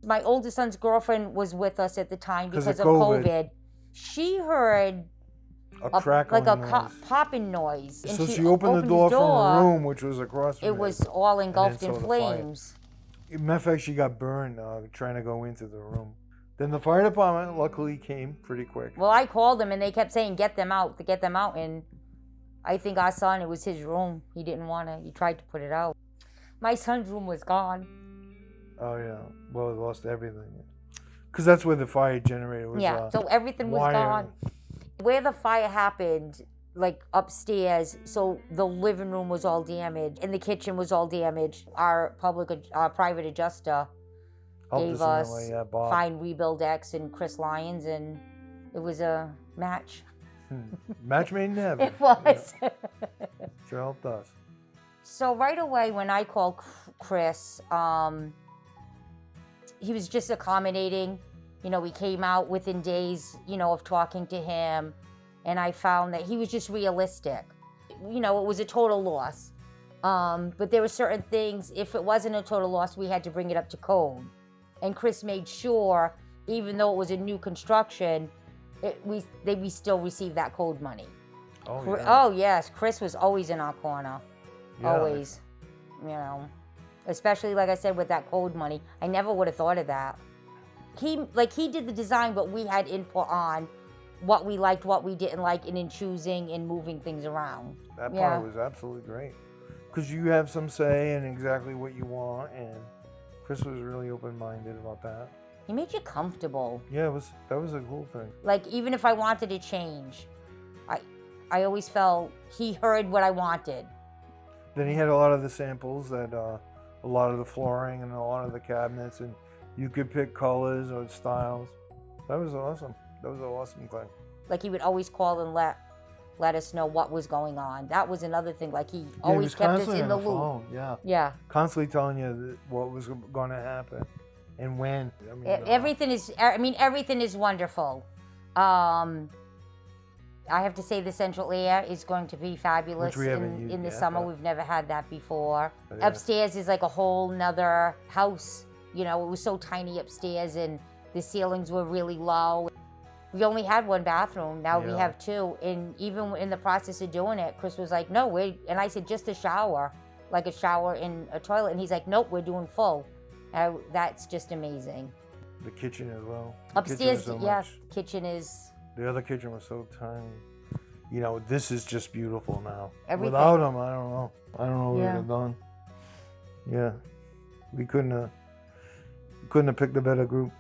My oldest son's girlfriend was with us at the time because of COVID. COVID. She heard a crackling like a noise. popping noise. And So she opened the door from her room, which was across from it was all engulfed in saw the flames. Matter of fact, she got burned trying to go into the room. Then the fire department luckily came pretty quick. Well, I called them and they kept saying, get them out. And I think our son, it was his room. He didn't want to, he tried to put it out. My son's room was gone. Oh, yeah. Well, it lost everything. Because that's where the fire generator was. Yeah, so everything was gone. Where the fire happened, like upstairs, so the living room was all damaged and the kitchen was all damaged. Our private adjuster gave us find RebuildEx and Chris Lyons, and it was a match. Match made in heaven. It was. Yeah. Sure helped us. So right away when I called Chris, he was just accommodating. You know, we came out within days, you know, of talking to him, and I found that he was just realistic. You know, it was a total loss. But there were certain things, if it wasn't a total loss, we had to bring it up to code. And Chris made sure, even though it was a new construction, we still received that code money. Oh, yeah. Oh, yes. Chris was always in our corner. Yeah. Always. You know, especially, like I said, with that code money. I never would have thought of that. He did the design, but we had input on what we liked, what we didn't like, and in choosing and moving things around. That part was absolutely great. Because you have some say in exactly what you want, and Chris was really open-minded about that. He made you comfortable. Yeah, that was a cool thing. Like, even if I wanted to change, I always felt he heard what I wanted. Then he had a lot of the samples that a lot of the flooring and a lot of the cabinets, and you could pick colors or styles. That was awesome. That was an awesome thing. Like, he would always call and let us know what was going on. That was another thing. Like, he always kept us in the loop. Phone. Yeah. Yeah. Constantly telling you what was going to happen and when. I mean, everything is wonderful. I have to say the central air is going to be fabulous in the summer. We've never had that before. Yeah. Upstairs is like a whole nother house. You know, it was so tiny upstairs and the ceilings were really low. We only had one bathroom. Now we have two. And even in the process of doing it, Chris was like, no, and I said, just a shower, like a shower and a toilet. And he's like, nope, we're doing full. That's just amazing. The kitchen as well. Upstairs, kitchen is... The other kitchen was so tiny. You know, this is just beautiful now. Everything. Without them, I don't know. I don't know what we would have done. Yeah. We couldn't have picked a better group.